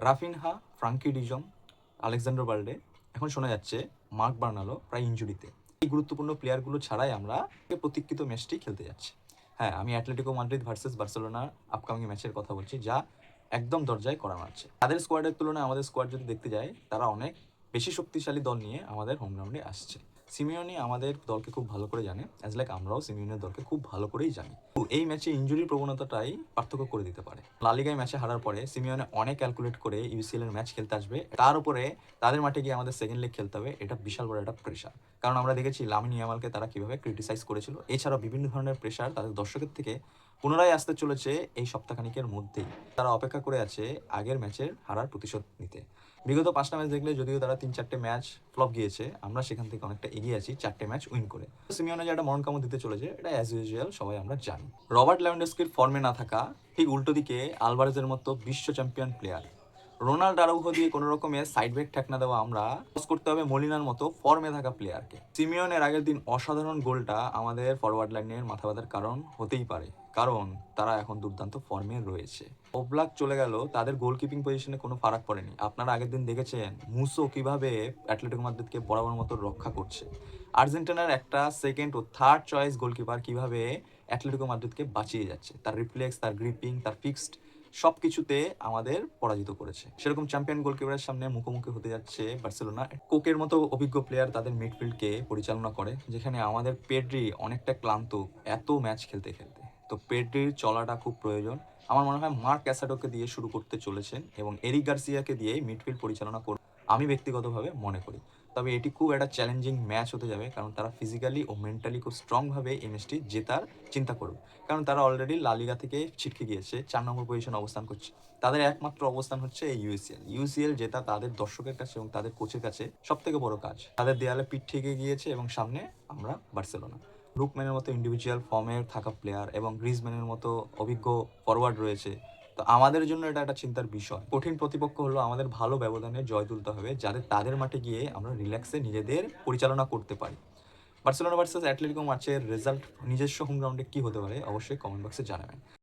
Raphinha, Frenkie de Jong, Alexander বার্ডে, এখন শোনা যাচ্ছে মার্ক বার্নালো প্রায় ইনজুরিতে। এই গুরুত্বপূর্ণ প্লেয়ারগুলো ছাড়াই আমরা প্রতীক্ষিত ম্যাচটি খেলতে যাচ্ছি। হ্যাঁ, আমি অ্যাটলেটিকো মাদ্রিদ ভার্সেস বার্সেলোনার আপকামিং ম্যাচের কথা বলছি, যা একদম দরজায় করা আছে। তাদের স্কোয়াডের তুলনায় আমাদের স্কোয়াড যদি দেখতে যাই, তারা অনেক বেশি শক্তিশালী দল নিয়ে আমাদের হোম গ্রাউন্ডে আসছে। সিমিওনি আমাদের দলকে খুব ভালো করে জানে, অ্যাজ লাইক আমরাও সিমিওনের দলকে খুব ভালো করেই জানি। এই ম্যাচে ইনজুরির প্রবণতাটাই পার্থক্য করে দিতে পারে। লালিগায় ম্যাচে হারার পরে সিমিওনে অনেক ক্যালকুলেট করে ইউসিএল এর ম্যাচ খেলতে আসবে, তার উপরে তাদের মাঠে গিয়ে আমাদের সেকেন্ড লেগ খেলতে হবে। এটা বিশাল বড় একটা প্রেশার, কারণ আমরা দেখেছি লামিন ইয়ামালকে তারা কিভাবে ক্রিটিসাইজ করেছিল। এছাড়াও বিভিন্ন ধরনের প্রেশার তাদের দর্শকের থেকে পুনরায় আসতে চলেছে এই সপ্তাহখানিকের মধ্যেই। তারা অপেক্ষা করে আছে আগের ম্যাচের হারার প্রতিশোধ নিতে। বিগত 5টা ম্যাচ দেখলে যদিও তারা 3-4টে ম্যাচ ফ্লপ গিয়েছে, আমরা সেখান থেকে অনেকটা এগিয়ে আছি 4টে ম্যাচ উইন করে। সিমিওনে যে একটা মরণকামড় দিতে চলেছে, এটা অ্যাজ ইউজুয়াল সবাই আমরা জানি। রবার্ট লেভানডস্কির ফর্মে না থাকা, ঠিক উল্টো দিকে আলভারেজের মতো বিশ্ব চ্যাম্পিয়ন প্লেয়ার, রোনাল্ড আরাউহো দিয়ে কোনো রকমের সাইড ব্যাক ঠেক না দেওয়া আমরা করতে হবে মলিনার মতো ফর্মে থাকা প্লেয়ারকে। সিমিওনের আগের দিন অসাধারণ গোলটা আমাদের ফরওয়ার্ড লাইনের মাথা ব্যথার কারণ হতেই পারে, কারণ তারা এখন দুর্দান্ত ফর্মে রয়েছে। ওব্লাক চলে গেল, তাদের গোলকিপিং পজিশনে কোনো ফারাক পড়েনি। আপনারা আগের দিন দেখেছেন মুসো কিভাবে অ্যাটলেটিকো মাদ্রিদকে বরাবর মতো রক্ষা করছে। আর্জেন্টিনার একটা সেকেন্ড ও থার্ড চয়েস গোলকিপার কিভাবে অ্যাটলেটিকো মাদ্রিদকে বাঁচিয়ে যাচ্ছে, তার রিফ্লেক্স, তার গ্রিপিং, তার ফিক্সড সব কিছুতে আমাদের পরাজিত করেছে। সেরকম চ্যাম্পিয়ন গোলকিপারের সামনে মুখোমুখি হতে যাচ্ছে বার্সেলোনা। কোকের মতো অভিজ্ঞ প্লেয়ার তাদের মিডফিল্ডকে পরিচালনা করে, যেখানে আমাদের পেড্রি অনেকটা ক্লান্ত এত ম্যাচ খেলতে খেলতে। তো পেড্রির চলাটা খুব প্রয়োজন। আমার মনে হয় মার্ক ক্যাসাডোকে দিয়ে শুরু করতে চলেছেন এবং এরিক গার্সিয়াকে দিয়েই মিডফিল্ড পরিচালনা করবে, আমি ব্যক্তিগতভাবে মনে করি। তবে এটি খুব একটা চ্যালেঞ্জিং ম্যাচ হতে যাবে, কারণ তারা ফিজিক্যালি ও মেন্টালি খুব স্ট্রংভাবে এই ম্যাচটি জেতার চিন্তা করবে। কারণ তারা অলরেডি লালিগা থেকে ছিটকে গিয়েছে, 4 নম্বর পজিশনে অবস্থান করছে। তাদের একমাত্র অবস্থান হচ্ছে এই ইউসিএল জেতা তাদের দর্শকের কাছে এবং তাদের কোচের কাছে সব থেকে বড় কাজ। তাদের দেয়ালে পিঠ ঠেকে গিয়েছে এবং সামনে আমরা বার্সেলোনা। লুকম্যানের মতো ইন্ডিভিজুয়াল ফর্মে থাকা প্লেয়ার এবং গ্রিজম্যানের মতো অভিজ্ঞ ফরওয়ার্ড রয়েছে। তো আমাদের জন্য এটা একটা চিন্তার বিষয়। কঠিন প্রতিপক্ষ হলো, আমাদের ভালো ব্যবধানে জয় তুলতে হবে, যাতে তাদের মাঠে গিয়ে আমরা রিল্যাক্সে নিজেদের পরিচালনা করতে পারি। বার্সেলোনা ভার্সেস অ্যাটলেটিকো ম্যাচের রেজাল্ট নিজস্ব হোম গ্রাউন্ডে কী হতে পারে অবশ্যই কমেন্ট বক্সে জানাবেন।